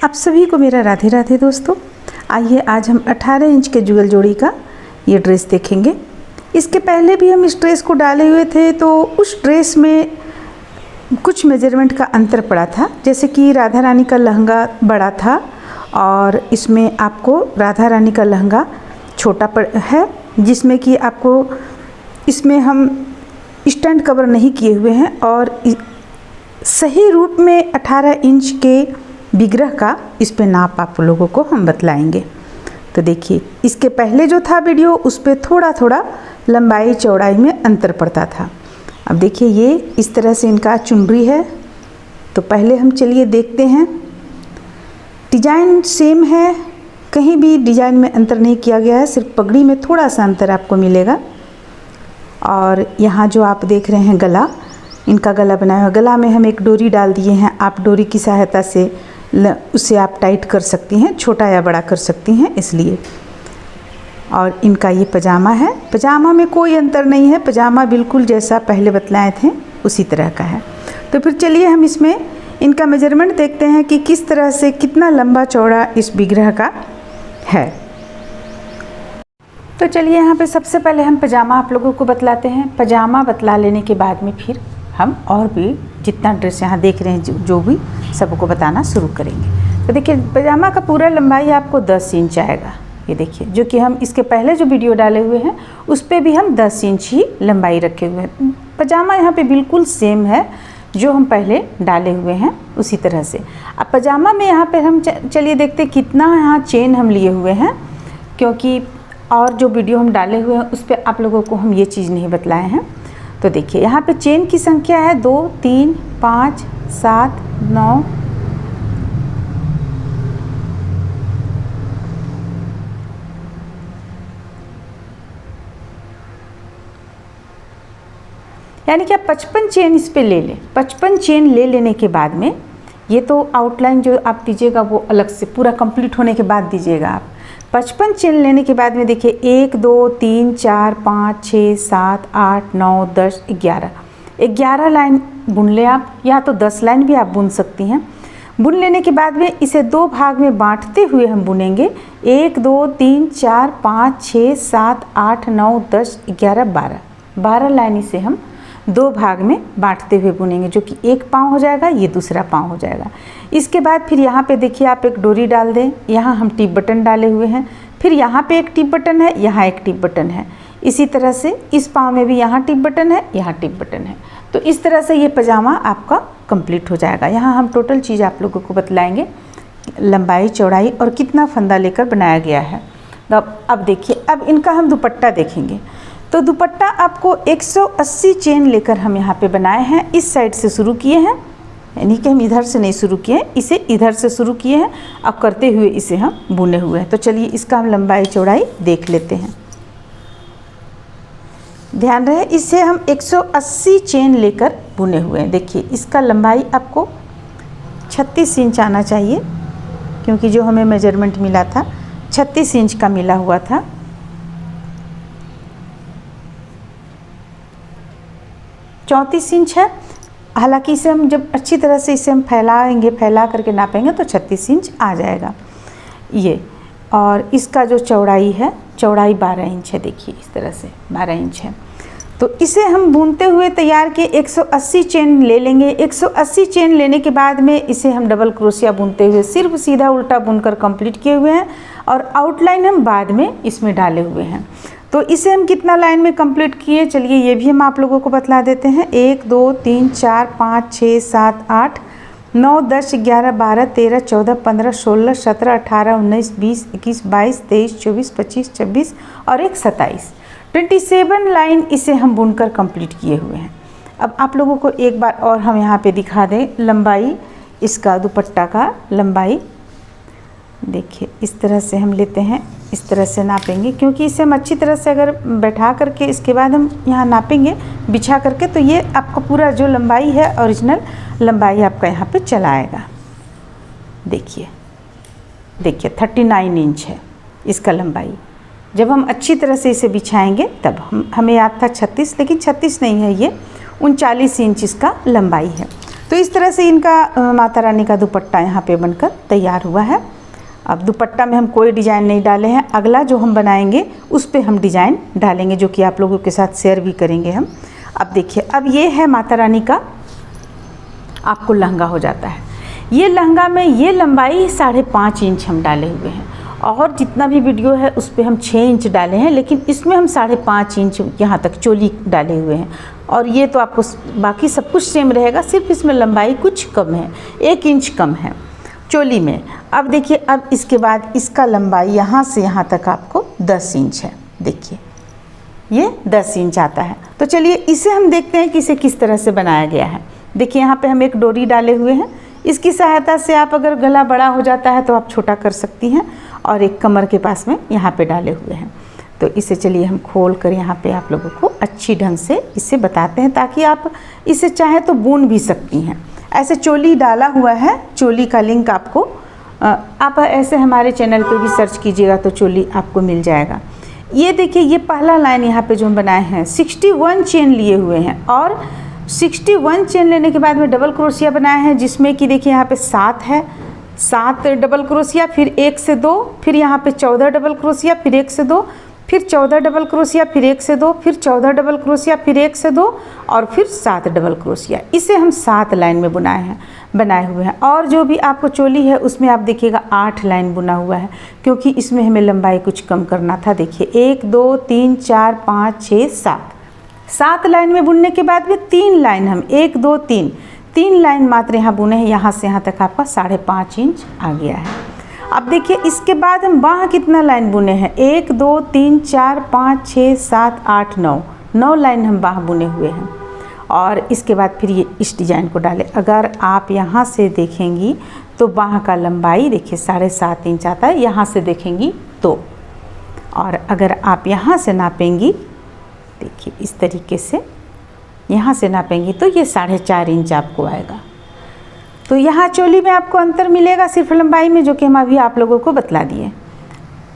आप सभी को मेरा राधे राधे दोस्तों। आइए आज हम 18 इंच के जुगल जोड़ी का ये ड्रेस देखेंगे। इसके पहले भी हम इस ड्रेस को डाले हुए थे तो उस ड्रेस में कुछ मेजरमेंट का अंतर पड़ा था। जैसे कि राधा रानी का लहंगा बड़ा था और इसमें आपको राधा रानी का लहंगा छोटा है, जिसमें कि आपको इसमें हम स्टैंड कवर नहीं किए हुए हैं और सही रूप में 18 इंच के विग्रह का इस पे नाप आप लोगों को हम बतलाएंगे। तो देखिए, इसके पहले जो था वीडियो उस पे थोड़ा थोड़ा लंबाई चौड़ाई में अंतर पड़ता था। अब देखिए ये इस तरह से इनका चुनरी है। तो पहले हम चलिए देखते हैं। डिजाइन सेम है, कहीं भी डिजाइन में अंतर नहीं किया गया है, सिर्फ पगड़ी में थोड़ा सा अंतर आपको मिलेगा। और यहाँ जो आप देख रहे हैं गला, इनका गला बनाया हुआ, गला में हम एक डोरी डाल दिए हैं। आप डोरी की सहायता से उसे आप टाइट कर सकती हैं, छोटा या बड़ा कर सकती हैं इसलिए। और इनका ये पजामा है। पजामा में कोई अंतर नहीं है, पजामा बिल्कुल जैसा पहले बतलाए थे उसी तरह का है। तो फिर चलिए हम इसमें इनका मेजरमेंट देखते हैं कि किस तरह से कितना लंबा चौड़ा इस विग्रह का है। तो चलिए यहाँ पे सबसे पहले हम पजामा आप लोगों को बतलाते हैं। पजामा बतला लेने के बाद में फिर हम और भी जितना ड्रेस यहाँ देख रहे हैं जो भी सबको बताना शुरू करेंगे। तो देखिए पजामा का पूरा लंबाई आपको 10 इंच आएगा। ये देखिए, जो कि हम इसके पहले जो वीडियो डाले हुए हैं उस पर भी हम 10 इंच ही लंबाई रखे हुए हैं। पजामा यहाँ पे बिल्कुल सेम है जो हम पहले डाले हुए हैं उसी तरह से। अब पजामा में यहाँ पे हम चलिए देखते कितना यहाँ चेन हम लिए हुए हैं, क्योंकि और जो वीडियो हम डाले हुए हैं उस पर आप लोगों को हम ये चीज़ नहीं बतलाए हैं। तो देखिए यहाँ पे चेन की संख्या है 2, 3, 5, 7, 9, यानी कि आप 55 चेन इस पे ले लें। 55 चेन ले लेने के बाद में ये तो आउटलाइन जो आप दीजिएगा वो अलग से पूरा कंप्लीट होने के बाद दीजिएगा आप। 55 चेन लेने के बाद में देखिए 1, 2, 3, 4, 5, 6, 7, 8, 9, 10, 11 लाइन बुन ले आप, या तो 10 लाइन भी आप बुन सकती हैं। बुन लेने के बाद में इसे 2 भाग में बांटते हुए हम बुनेंगे। 1, 2, 3, 4, 5, 6, 7, 8, 9, 10, 11, 12 लाइन इसे हम 2 भाग में बांटते हुए बुनेंगे, जो कि एक पाँव हो जाएगा, ये दूसरा पाँव हो जाएगा। इसके बाद फिर यहाँ पे देखिए आप एक डोरी डाल दें। यहाँ हम टिप बटन डाले हुए हैं, फिर यहाँ पे एक टिप बटन है, यहाँ एक टिप बटन है। इसी तरह से इस पाँव में भी यहाँ टिप बटन है, यहाँ टिप बटन है। तो इस तरह से ये पजामा आपका कंप्लीट हो जाएगा। यहाँ हम टोटल चीज़ आप लोगों को बतलाएँगे, लंबाई चौड़ाई और कितना फंदा लेकर बनाया गया है। अब देखिए, अब इनका हम दुपट्टा देखेंगे। तो दुपट्टा आपको 180 चेन लेकर हम यहाँ पे बनाए हैं। इस साइड से शुरू किए हैं, यानी कि हम इधर से नहीं शुरू किए हैं, इसे इधर से शुरू किए हैं। अब करते हुए इसे हम बुने हुए हैं। तो चलिए इसका हम लंबाई चौड़ाई देख लेते हैं। ध्यान रहे, इसे हम 180 चेन लेकर बुने हुए हैं। देखिए इसका लंबाई आपको 36 इंच आना चाहिए, क्योंकि जो हमें मेजरमेंट मिला था 36 इंच का मिला हुआ था। चौंतीस इंच है। हालांकि इसे हम जब अच्छी तरह से इसे हम फैलाएंगे, फैला करके नापेंगे तो 36 इंच आ जाएगा ये। और इसका जो चौड़ाई है, चौड़ाई 12 इंच है। देखिए इस तरह से 12 इंच है। तो इसे हम बुनते हुए तैयार के 180 चेन ले लेंगे। 180 चेन लेने के बाद में इसे हम डबल क्रोशिया बुनते हुए सिर्फ सीधा उल्टा बुनकर कंप्लीट किए हुए हैं, और आउटलाइन हम बाद में इसमें डाले हुए हैं। तो इसे हम कितना लाइन में कंप्लीट किए, चलिए ये भी हम आप लोगों को बतला देते हैं। 1, 2, 3, 4, 5, 6, 7, 8, 9, 10, 11, 12, 13, 14, 15, 16, 17, 18, 19, 20, 21, 22, 23, 24, 25, 26 और एक 27, 27 लाइन इसे हम बुनकर कंप्लीट किए हुए हैं। अब आप लोगों को एक बार और हम यहाँ पे दिखा दें लंबाई, इसका दुपट्टा का लंबाई देखिए इस तरह से हम लेते हैं, इस तरह से नापेंगे, क्योंकि इसे हम अच्छी तरह से अगर बैठा करके इसके बाद हम यहाँ नापेंगे बिछा करके, तो ये आपका पूरा जो लंबाई है ओरिजिनल लंबाई आपका यहाँ पे चला आएगा। देखिए 39 इंच है इसका लंबाई। जब हम अच्छी तरह से इसे बिछाएंगे तब हमें याद था 36, लेकिन 36 नहीं है, ये 39 इंच इसका लंबाई है। तो इस तरह से इनका माता रानी का दुपट्टा यहाँ पे बनकर तैयार हुआ है। अब दुपट्टा में हम कोई डिज़ाइन नहीं डाले हैं, अगला जो हम बनाएंगे उस पे हम डिज़ाइन डालेंगे, जो कि आप लोगों के साथ शेयर भी करेंगे हम। अब देखिए, अब ये है माता रानी का आपको लहंगा हो जाता है। ये लहंगा में ये लंबाई 5.5 इंच हम डाले हुए हैं, और जितना भी वीडियो है उस पर हम 6 इंच डाले हैं, लेकिन इसमें हम 5.5 इंच यहाँ तक चोली डाले हुए हैं। और ये तो आपको बाकी सब कुछ सेम रहेगा, सिर्फ इसमें लंबाई कुछ कम है, 1 इंच कम है चोली में। अब देखिए, अब इसके बाद इसका लंबाई यहाँ से यहाँ तक आपको 10 इंच है। देखिए ये 10 इंच आता है। तो चलिए इसे हम देखते हैं कि इसे किस तरह से बनाया गया है। देखिए यहाँ पे हम एक डोरी डाले हुए हैं, इसकी सहायता से आप अगर गला बड़ा हो जाता है तो आप छोटा कर सकती हैं, और एक कमर के पास में यहाँ पे डाले हुए हैं। तो इसे चलिए हम खोल कर यहाँ पे आप लोगों को अच्छी ढंग से इसे बताते हैं, ताकि आप इसे चाहे तो बुन भी सकती हैं। ऐसे चोली डाला हुआ है, चोली का लिंक आपको आप ऐसे हमारे चैनल पे भी सर्च कीजिएगा तो चोली आपको मिल जाएगा। ये देखिए, ये पहला लाइन यहाँ पे जो हम बनाए हैं 61 चेन लिए हुए हैं, और 61 चेन लेने के बाद में डबल क्रोशिया बनाए हैं, जिसमें कि देखिए यहाँ पे 7 है, 7 डबल क्रोशिया, फिर 1 से 2, फिर यहाँ पे 14 डबल क्रोशिया, फिर 1 से 2, फिर 14 डबल क्रोशिया, फिर 1 से 2, फिर 14 डबल क्रोशिया, फिर 1 से 2, और फिर 7 डबल क्रोशिया। इसे हम 7 लाइन में बनाए हुए हैं। और जो भी आपको चोली है उसमें आप देखिएगा 8 लाइन बुना हुआ है, क्योंकि इसमें हमें लंबाई कुछ कम करना था। देखिए 1 2 3 4 5 6 7 लाइन में बुनने के बाद में 3 लाइन हम 1 2 3 लाइन मात्र यहाँ बुने हैं। यहाँ से यहाँ तक आपका 5.5 इंच आ गया है। अब देखिए, इसके बाद हम बाह कितना लाइन बुने हैं, 1 2 3 4 5 6 7 8 9 लाइन हम बाह बुने हुए हैं। और इसके बाद फिर ये इस डिज़ाइन को डालें। अगर आप यहाँ से देखेंगी तो बाह का लंबाई देखिए 7.5 इंच आता है, यहाँ से देखेंगी तो। और अगर आप यहाँ से नापेंगी, देखिए इस तरीके से यहाँ से नापेंगी तो ये 4.5 इंच आपको आएगा। तो यहाँ चोली में आपको अंतर मिलेगा सिर्फ लंबाई में, जो कि हम अभी आप लोगों को बतला दिए।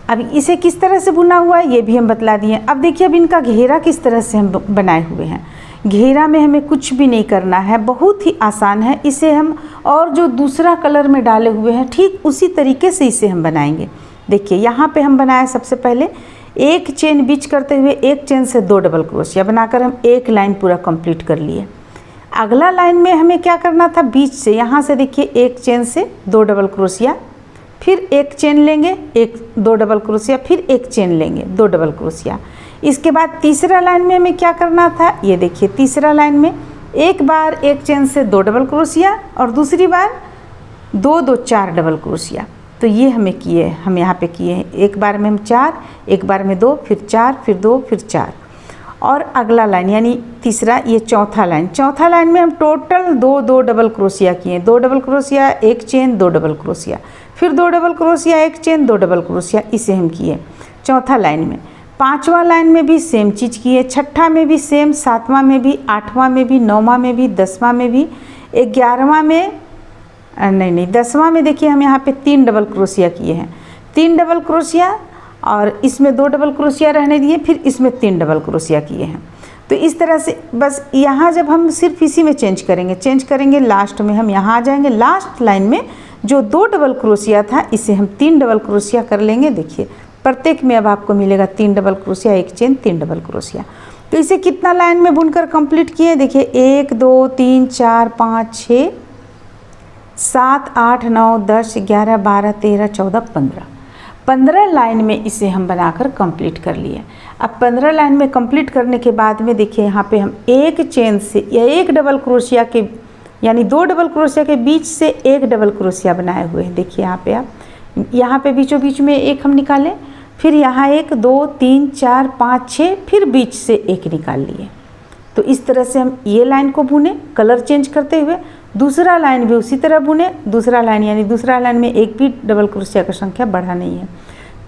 अब इसे किस तरह से बुना हुआ है ये भी हम बतला दिए। अब देखिए, अब इनका घेरा किस तरह से हम बनाए हुए हैं। घेरा में हमें कुछ भी नहीं करना है, बहुत ही आसान है। इसे हम और जो दूसरा कलर में डाले हुए हैं ठीक उसी तरीके से इसे हम बनाएंगे। देखिए यहाँ पे हम बनाए सबसे पहले 1 चेन बीच करते हुए 1 चेन से 2 डबल क्रोशिया बनाकर हम 1 लाइन पूरा कंप्लीट कर लिए। अगला लाइन में हमें क्या करना था, बीच से यहाँ से देखिए 1 चेन से 2 डबल क्रोशिया, फिर 1 चेन लेंगे, 2 डबल क्रोशिया, फिर 1 चेन लेंगे, 2 डबल क्रोशिया। इसके बाद तीसरा लाइन में हमें क्या करना था, ये देखिए तीसरा लाइन में एक बार 1 चेन से 2 डबल क्रोशिया, और दूसरी बार 2 2 4 डबल क्रोशिया। तो ये हमें किए, हम यहाँ पे किए हैं। एक बार में हम 4, एक बार में 2, फिर 4, फिर 2, फिर 4। और अगला लाइन यानी तीसरा, ये चौथा लाइन में हम टोटल 2 2 डबल क्रोशिया किए। 2 double crochet, 1 chain, 2 double crochet, फिर 2 double crochet, 1 chain, 2 double crochet, इसे हम किए चौथा लाइन में। 5वां लाइन में भी सेम चीज़ किए, 6ठा में भी सेम, 7वां में भी, 8वां में भी, 9वां में भी, 10वां में भी, 11वां में नहीं 10वां में देखिए हम यहाँ पे 3 डबल क्रोशिया किए हैं। 3 डबल क्रोशिया, और इसमें 2 डबल क्रोशिया रहने दिए, फिर इसमें 3 डबल क्रोशिया किए हैं। तो इस तरह से बस यहाँ जब हम सिर्फ इसी में चेंज करेंगे, लास्ट में हम यहाँ आ जाएंगे। लास्ट लाइन में जो 2 डबल क्रोशिया था इसे हम 3 डबल क्रोशिया कर लेंगे। देखिए प्रत्येक में अब आपको मिलेगा 3 double crochet, 1 chain, 3 double crochet. तो इसे कितना लाइन में बुनकर कंप्लीट किए, देखिए 1 2 3 4 5 6 7 8 9 10 11 12 13 14 15 लाइन में इसे हम बनाकर कंप्लीट कर लिए। अब 15 लाइन में कंप्लीट करने के बाद में देखिए यहाँ पे हम 1 चेन से या 1 डबल क्रोशिया के यानी 2 डबल क्रोशिया के बीच से 1 डबल क्रोशिया बनाए हुए हैं। देखिए यहाँ पे आप यहाँ पे बीचों बीच में 1 हम निकालें, फिर यहाँ 1 2 3 4 5 6, फिर बीच से 1 निकाल लिए। तो इस तरह से हम ये लाइन को बुने कलर चेंज करते हुए। दूसरा लाइन भी उसी तरह बुने, दूसरा लाइन में एक भी डबल क्रोशिया का संख्या बढ़ा नहीं है।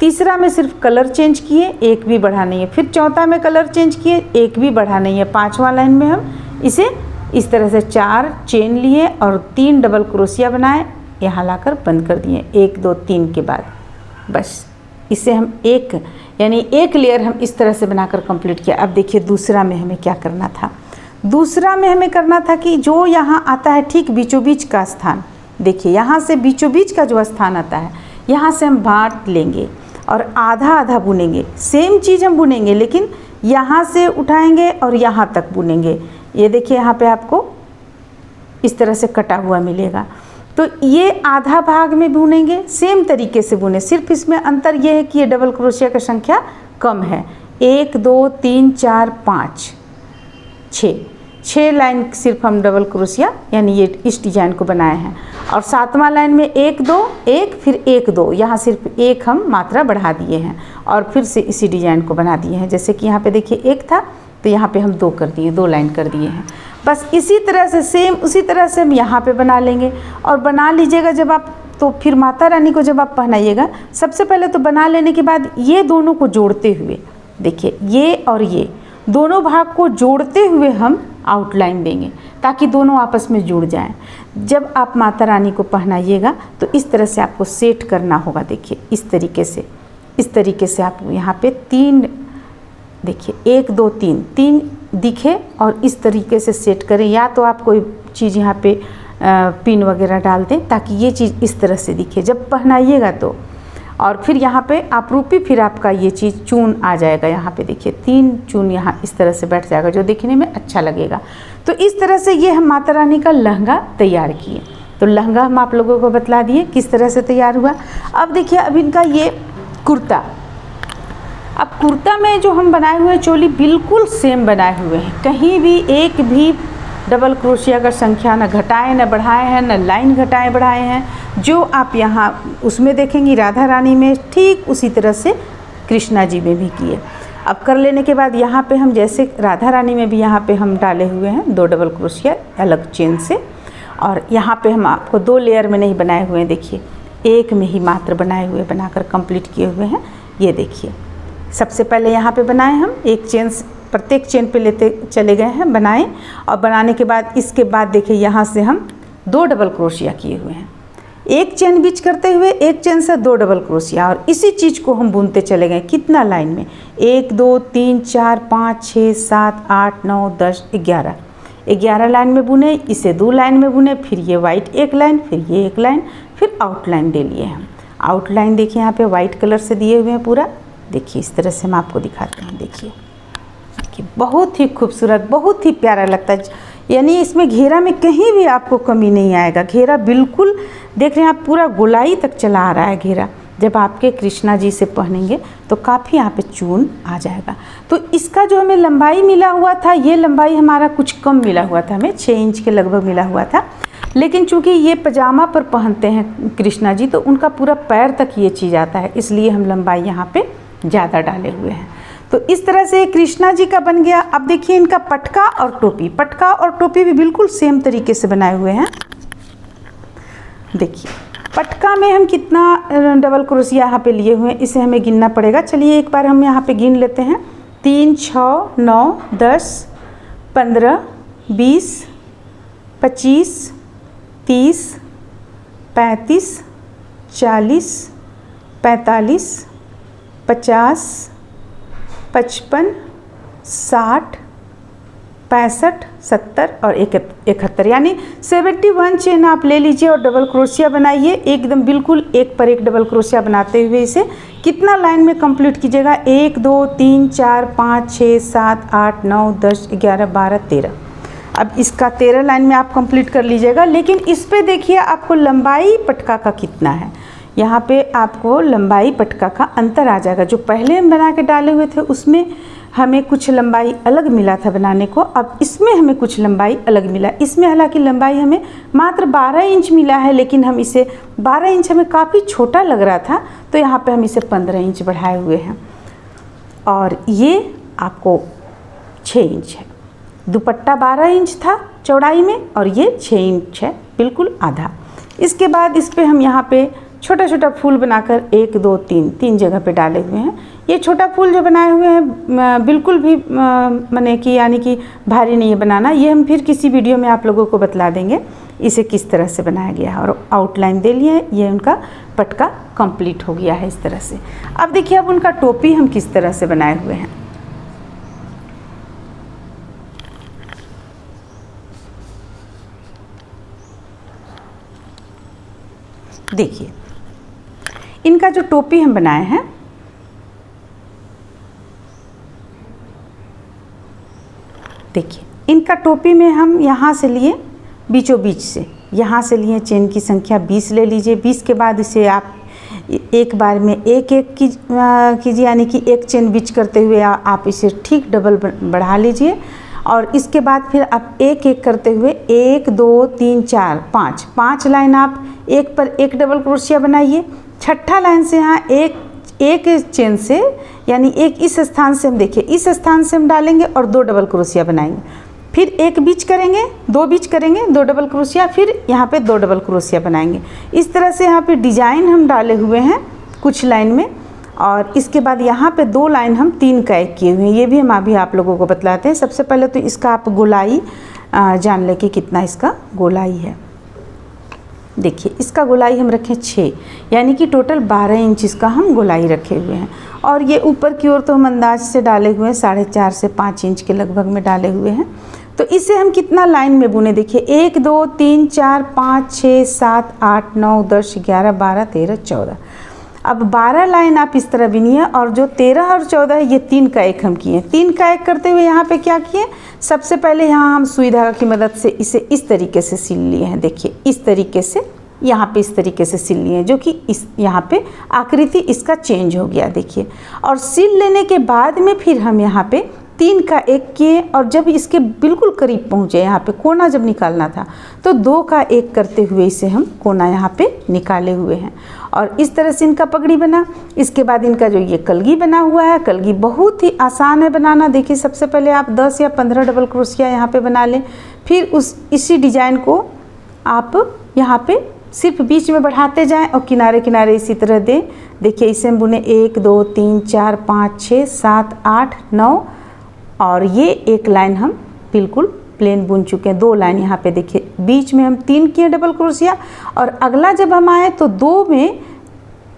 तीसरा में सिर्फ कलर चेंज किए, एक भी बढ़ा नहीं है। फिर चौथा में कलर चेंज किए, एक भी बढ़ा नहीं है। 5वां लाइन में हम इसे इस तरह से 4 चेन लिए और 3 डबल क्रोशिया बनाए, यहाँ लाकर बंद कर दिए 1 2 3 के बाद। बस इसे हम एक लेयर हम इस तरह से बनाकर कंप्लीट किया। अब देखिए दूसरा में हमें क्या करना था। दूसरा में हमें करना था कि जो यहाँ आता है ठीक बीचों बीच का स्थान, देखिए यहाँ से बीचों बीच का जो स्थान आता है यहाँ से हम बांट लेंगे और आधा आधा बुनेंगे। सेम चीज़ हम बुनेंगे लेकिन यहाँ से उठाएंगे और यहाँ तक बुनेंगे। ये देखिए यहाँ पे आपको इस तरह से कटा हुआ मिलेगा। तो ये आधा भाग में बुनेंगे, सेम तरीके से बुने, सिर्फ इसमें अंतर ये है कि ये डबल क्रोशिया की संख्या कम है। 1 2 3 4 5 6 लाइन सिर्फ हम डबल क्रोशिया यानी ये इस डिजाइन को बनाए हैं। और 7वां लाइन में 1 2 1 फिर 1 2, यहाँ सिर्फ एक हम मात्रा बढ़ा दिए हैं और फिर से इसी डिजाइन को बना दिए हैं। जैसे कि यहाँ पे देखिए 1 था तो यहाँ पे हम 2 कर दिए, 2 लाइन कर दिए हैं। बस इसी तरह से सेम उसी तरह से हम यहाँ पे बना लेंगे। और बना लीजिएगा जब आप, तो फिर माता रानी को जब आप पहनाइएगा, सबसे पहले तो बना लेने के बाद ये दोनों को जोड़ते हुए, देखिए ये और ये दोनों भाग को जोड़ते हुए हम आउटलाइन देंगे ताकि दोनों आपस में जुड़ जाएं। जब आप माता रानी को पहनाइएगा तो इस तरह से आपको सेट करना होगा। देखिए इस तरीके से आप यहाँ पे 3, देखिए 1 2 3 दिखे और इस तरीके से सेट करें। या तो आप कोई चीज़ यहाँ पे पिन वगैरह डाल दें ताकि ये चीज़ इस तरह से दिखे जब पहनाइएगा तो। और फिर यहाँ पे आपरूपी फिर आपका ये चीज़ चून आ जाएगा। यहाँ पे देखिए 3 चून यहाँ इस तरह से बैठ जाएगा जो दिखने में अच्छा लगेगा। तो इस तरह से ये हम माता रानी का लहंगा तैयार किए। तो लहंगा हम आप लोगों को बतला दिए किस तरह से तैयार हुआ। अब देखिए अब इनका ये कुर्ता, अब कुर्ता में जो हम बनाए हुए चोली बिल्कुल सेम बनाए हुए हैं, कहीं भी एक भी डबल क्रोशिया का संख्या न घटाए न बढ़ाए हैं, न लाइन घटाए बढ़ाए हैं। जो आप यहाँ उसमें देखेंगी राधा रानी में, ठीक उसी तरह से कृष्णा जी में भी किए। अब कर लेने के बाद यहाँ पे हम जैसे राधा रानी में भी यहाँ पे हम डाले हुए हैं 2 डबल क्रोशिया अलग चेन से। और यहाँ पे हम आपको 2 लेयर में नहीं बनाए हुए हैं, देखिए एक में ही मात्र बनाए हुए, बनाकर कंप्लीट किए हुए हैं। ये देखिए सबसे पहले यहाँ पे बनाए हम एक चेन, प्रत्येक चेन पे लेते चले गए हैं, बनाए। और बनाने के बाद इसके बाद देखिए यहाँ से हम 2 डबल क्रोशिया किए हुए हैं, एक चेन बीच करते हुए एक चेन से 2 डबल क्रोशिया। और इसी चीज़ को हम बुनते चले गए कितना लाइन में, 1 2 3 4 5 6 7 8 9 10 11 लाइन में बुने। इसे 2 लाइन में बुने, फिर ये वाइट एक लाइन, फिर ये एक लाइन, फिर आउटलाइन दे लिए हम। आउटलाइन देखिए यहाँ पे वाइट कलर से दिए हुए हैं पूरा। देखिए इस तरह से हम आपको दिखाते हैं। देखिए बहुत ही खूबसूरत, बहुत ही प्यारा लगता है। यानी इसमें घेरा में कहीं भी आपको कमी नहीं आएगा। घेरा बिल्कुल देख रहे हैं आप, पूरा गोलाई तक चला आ रहा है घेरा। जब आपके कृष्णा जी से पहनेंगे तो काफ़ी यहाँ पे चून आ जाएगा। तो इसका जो हमें लंबाई मिला हुआ था, ये लंबाई हमारा कुछ कम मिला हुआ था, हमें 6 इंच के लगभग मिला हुआ था। लेकिन चूँकि ये पजामा पर पहनते हैं कृष्णा जी तो उनका पूरा पैर तक ये चीज़ आता है, इसलिए हम लंबाई यहाँ पे ज़्यादा डाले हुए हैं। तो इस तरह से कृष्णा जी का बन गया। अब देखिए इनका पटका और टोपी, पटका और टोपी भी बिल्कुल सेम तरीके से बनाए हुए हैं। देखिए पटका में हम कितना डबल क्रोशिया यहाँ पे लिए हुए हैं, इसे हमें गिनना पड़ेगा। चलिए एक बार हम यहाँ पे गिन लेते हैं। 3 6 9 10 15 20 25 30 35 40 45 50 55 60 65 70 और 71, यानी 71 चेन आप ले लीजिए और डबल क्रोशिया बनाइए एकदम बिल्कुल एक पर एक डबल क्रोशिया बनाते हुए इसे कितना लाइन में कंप्लीट कीजिएगा, 1 2 3 4 5 6 7 8 9 10 11 12 13। अब इसका 13 लाइन में आप कंप्लीट कर लीजिएगा। लेकिन इस पे देखिए आपको लंबाई पटका का कितना है, यहाँ पे आपको लंबाई पटका का अंतर आ जाएगा। जो पहले हम बना के डाले हुए थे उसमें हमें कुछ लंबाई अलग मिला था बनाने को, अब इसमें हमें कुछ लंबाई अलग मिला। इसमें हालांकि लंबाई हमें मात्र 12 इंच मिला है, लेकिन हम इसे 12 इंच हमें काफ़ी छोटा लग रहा था तो यहाँ पे हम इसे 15 इंच बढ़ाए हुए हैं। और ये आपको 6 इंच है। दुपट्टा 12 इंच था चौड़ाई में और ये 6 इंच है, बिल्कुल आधा। इसके बाद इस पर हम यहाँ पे छोटा छोटा फूल बनाकर 1 2 3 जगह पे डाले हुए हैं। ये छोटा फूल जो बनाए हुए हैं बिल्कुल भी माने कि यानी कि भारी नहीं है बनाना, ये हम फिर किसी वीडियो में आप लोगों को बतला देंगे इसे किस तरह से बनाया गया है। और आउटलाइन दे लिए, ये उनका पटका कंप्लीट हो गया है इस तरह से। अब देखिए अब उनका टोपी हम किस तरह से बनाए हुए हैं। देखिए इनका जो टोपी हम बनाए हैं, देखिए इनका टोपी में हम यहाँ से लिए बीचों बीच से, यहाँ से लिए चेन की संख्या 20 ले लीजिए। 20 के बाद इसे आप एक बार में एक एक कीजिए, यानी कि एक चेन बीच करते हुए आप इसे ठीक डबल बढ़ा लीजिए। और इसके बाद फिर आप एक एक करते हुए 1 2 3 4 5 लाइन आप एक पर एक डबल क्रोशिया बनाइए। छठा लाइन से यहाँ एक चेन से, यानी एक इस स्थान से हम देखिए इस स्थान से हम डालेंगे और 2 डबल क्रोशिया बनाएंगे, फिर एक बीच करेंगे, 2 बीच करेंगे, 2 डबल क्रोशिया, फिर यहाँ पे 2 डबल क्रोशिया बनाएंगे। इस तरह से यहाँ पे डिजाइन हम डाले हुए हैं कुछ लाइन में। और इसके बाद यहाँ पे 2 लाइन हम 3 का 1 किए हुए हैं, ये भी हम अभी आप लोगों को बतलाते हैं। सबसे पहले तो इसका आप गोलाई जान लें कि कितना इसका गोलाई है। देखिए इसका गोलाई हम रखें 6, यानी कि टोटल 12 इंच इसका हम गोलाई रखे हुए हैं। और ये ऊपर की ओर तो हम अंदाज से डाले हुए हैं 4.5 से 5 इंच के लगभग में डाले हुए हैं। तो इसे हम कितना लाइन में बुने, देखिए 1 2 3 4 5 6 7 8 9 10 11 12 13 14। अब 12 लाइन आप इस तरह बिनिए। और जो 13 और 14 है ये 3 का 1 हम किए। 3 का 1 करते हुए यहाँ पे क्या किए, सबसे पहले यहाँ हम सुई धागा की मदद से इसे इस तरीके से सिल लिए हैं। देखिए इस तरीके से यहाँ पे इस तरीके से सिल लिए हैं, जो कि इस यहाँ पे आकृति इसका चेंज हो गया। देखिए और सिल लेने के बाद में फिर हम यहाँ पे 3 का 1 किए। और जब इसके बिल्कुल करीब पहुँचे, यहाँ पे कोना जब निकालना था, तो 2 का 1 करते हुए इसे हम कोना यहाँ पे निकाले हुए हैं। और इस तरह से इनका पगड़ी बना। इसके बाद इनका जो ये कलगी बना हुआ है, कलगी बहुत ही आसान है बनाना। देखिए सबसे पहले आप 10 या 15 डबल क्रोशिया यहाँ पे बना लें, फिर इसी डिजाइन को आप यहाँ पे सिर्फ बीच में बढ़ाते जाएं और किनारे किनारे इसी तरह दें। देखिए इसे हम बुने 1 2 3 4 5 6 7 8 9, और ये एक लाइन हम बिल्कुल प्लेन बुन चुके हैं। 2 लाइन यहाँ पे देखिए बीच में हम 3 किए डबल क्रोशिया, और अगला जब हम आए तो 2 में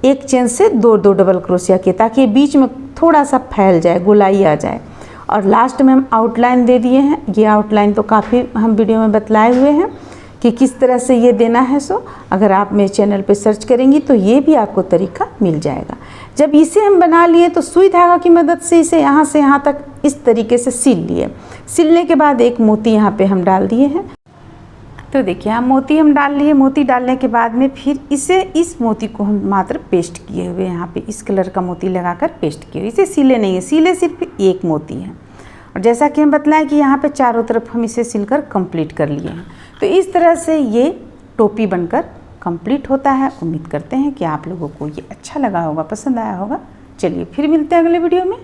एक चेन से 2 डबल क्रोशिया किए, ताकि बीच में थोड़ा सा फैल जाए, गोलाई आ जाए। और लास्ट में हम आउटलाइन दे दिए हैं। ये आउटलाइन तो काफ़ी हम वीडियो में बतलाए हुए हैं कि किस तरह से ये देना है। सो अगर आप मेरे चैनल पे सर्च करेंगी तो ये भी आपको तरीका मिल जाएगा। जब इसे हम बना लिए तो सुई धागा की मदद से इसे यहाँ से यहाँ तक इस तरीके से सिल लिए। सिलने के बाद एक मोती यहाँ पे हम डाल दिए हैं। तो देखिए हम मोती हम डाल लिए। मोती डालने के बाद में फिर इस मोती को हम मात्र पेस्ट किए हुए, यहाँ पे इस कलर का मोती लगाकर पेस्ट किए। इसे सिले नहीं है, सिले सिर्फ एक मोती है। और जैसा कि हम बतलाएं कि यहाँ पे चारों तरफ हम इसे सिलकर कंप्लीट कर लिए हैं। तो इस तरह से ये टोपी बनकर कंप्लीट होता है। उम्मीद करते हैं कि आप लोगों को ये अच्छा लगा होगा, पसंद आया होगा। चलिए फिर मिलते हैं अगले वीडियो में।